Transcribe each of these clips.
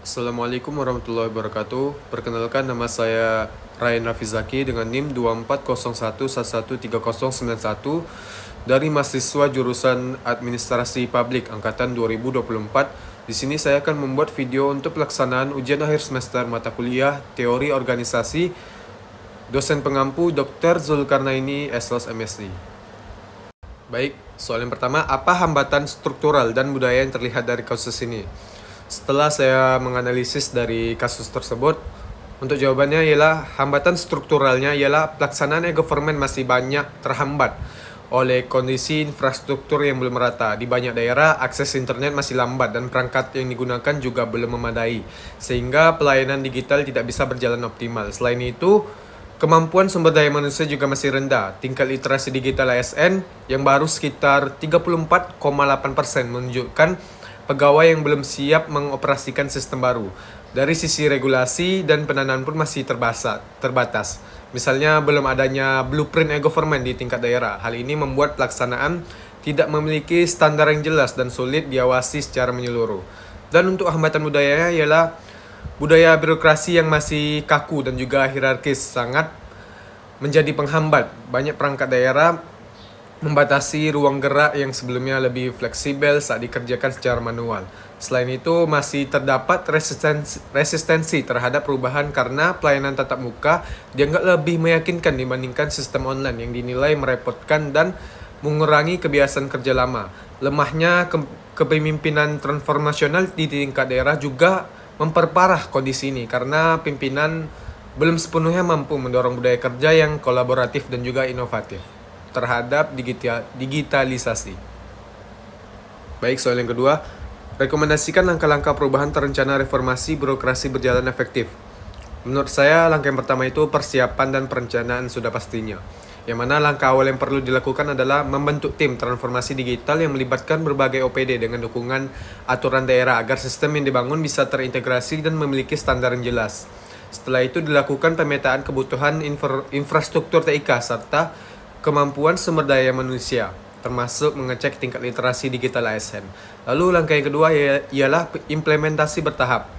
Assalamualaikum warahmatullahi wabarakatuh. Perkenalkan, nama saya Ryan Rafizaki dengan NIM 2401113091 dari mahasiswa jurusan Administrasi Publik angkatan 2024. Di sini saya akan membuat video untuk pelaksanaan ujian akhir semester mata kuliah Teori Organisasi dosen pengampu Dr. Zulkarnaini SLS MSc. Baik, soal yang pertama, apa hambatan struktural dan budaya yang terlihat dari kasus ini? Setelah saya menganalisis dari kasus tersebut, untuk jawabannya ialah hambatan strukturalnya ialah pelaksanaan e-government masih banyak terhambat oleh kondisi infrastruktur yang belum merata. Di banyak daerah, akses internet masih lambat dan perangkat yang digunakan juga belum memadai, sehingga pelayanan digital tidak bisa berjalan optimal. Selain itu, kemampuan sumber daya manusia juga masih rendah. Tingkat literasi digital ASN yang baru sekitar 34,8% menunjukkan pegawai yang belum siap mengoperasikan sistem baru. Dari sisi regulasi dan pendanaan pun masih terbatas. Misalnya belum adanya blueprint e-government di tingkat daerah. Hal ini membuat pelaksanaan tidak memiliki standar yang jelas dan sulit diawasi secara menyeluruh. Dan untuk hambatan budayanya ialah budaya birokrasi yang masih kaku dan juga hierarkis sangat menjadi penghambat. Banyak perangkat daerah membatasi ruang gerak yang sebelumnya lebih fleksibel saat dikerjakan secara manual. Selain itu, masih terdapat resistensi terhadap perubahan karena pelayanan tatap muka dianggap lebih meyakinkan dibandingkan sistem online yang dinilai merepotkan dan mengurangi kebiasaan kerja lama. Lemahnya kepemimpinan transformasional di tingkat daerah juga memperparah kondisi ini karena pimpinan belum sepenuhnya mampu mendorong budaya kerja yang kolaboratif dan juga inovatif terhadap digitalisasi. Baik, soal yang kedua, rekomendasikan langkah-langkah perubahan terencana reformasi birokrasi berjalan efektif. Menurut saya, langkah yang pertama itu persiapan dan perencanaan sudah pastinya. Yang mana langkah awal yang perlu dilakukan adalah membentuk tim transformasi digital yang melibatkan berbagai OPD dengan dukungan aturan daerah agar sistem yang dibangun bisa terintegrasi dan memiliki standar yang jelas. Setelah itu dilakukan pemetaan kebutuhan infrastruktur TIK serta kemampuan sumber daya manusia, termasuk mengecek tingkat literasi digital ASN. Lalu langkah yang kedua ialah implementasi bertahap.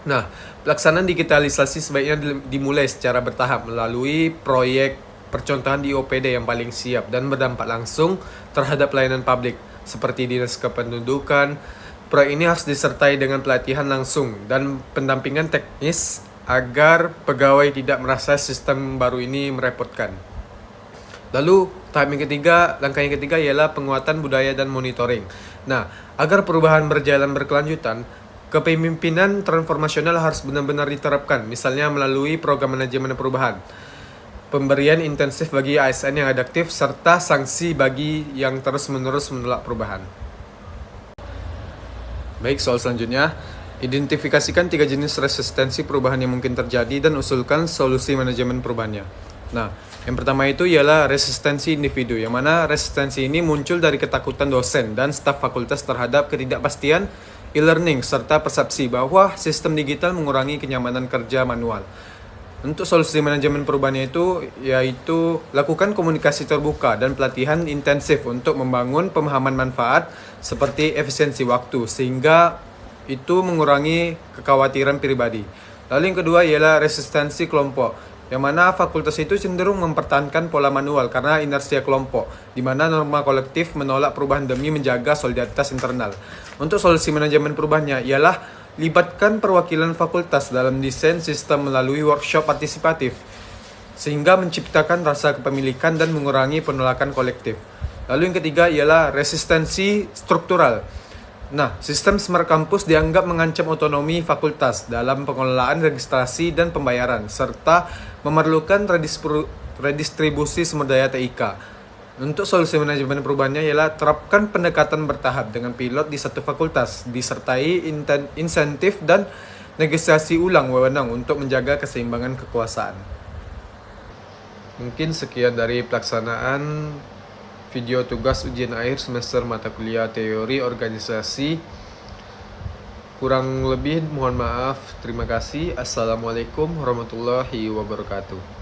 Nah, pelaksanaan digitalisasi sebaiknya dimulai secara bertahap melalui proyek percontohan di OPD yang paling siap dan berdampak langsung terhadap pelayanan publik, seperti Dinas Kependudukan. Proyek ini harus disertai dengan pelatihan langsung dan pendampingan teknis agar pegawai tidak merasa sistem baru ini merepotkan. Lalu langkah yang ketiga ialah penguatan budaya dan monitoring. Nah, agar perubahan berjalan berkelanjutan, kepemimpinan transformasional harus benar-benar diterapkan, misalnya melalui program manajemen perubahan, pemberian intensif bagi ASN yang adaptif, serta sanksi bagi yang terus-menerus menolak perubahan. Baik, soal selanjutnya, identifikasikan 3 jenis resistensi perubahan yang mungkin terjadi dan usulkan solusi manajemen perubahannya. Nah, yang pertama itu ialah resistensi individu, yang mana resistensi ini muncul dari ketakutan dosen dan staf fakultas terhadap ketidakpastian e-learning serta persepsi bahwa sistem digital mengurangi kenyamanan kerja manual. Untuk solusi manajemen perubahannya itu yaitu lakukan komunikasi terbuka dan pelatihan intensif untuk membangun pemahaman manfaat seperti efisiensi waktu, sehingga itu mengurangi kekhawatiran pribadi. Lalu yang kedua ialah resistensi kelompok, yang mana fakultas itu cenderung mempertahankan pola manual karena inersia kelompok, di mana norma kolektif menolak perubahan demi menjaga soliditas internal. Untuk solusi manajemen perubahannya ialah libatkan perwakilan fakultas dalam desain sistem melalui workshop partisipatif, sehingga menciptakan rasa kepemilikan dan mengurangi penolakan kolektif. Lalu yang ketiga ialah resistensi struktural. Nah, sistem Smart Campus dianggap mengancam otonomi fakultas dalam pengelolaan registrasi dan pembayaran, serta memerlukan redistribusi sumber daya TIK. Untuk solusi manajemen perubahannya ialah terapkan pendekatan bertahap dengan pilot di satu fakultas, disertai insentif dan negosiasi ulang wewenang untuk menjaga keseimbangan kekuasaan. Mungkin sekian dari pelaksanaan video tugas ujian akhir semester mata kuliah teori organisasi. Kurang lebih mohon maaf. Terima kasih. Assalamualaikum warahmatullahi wabarakatuh.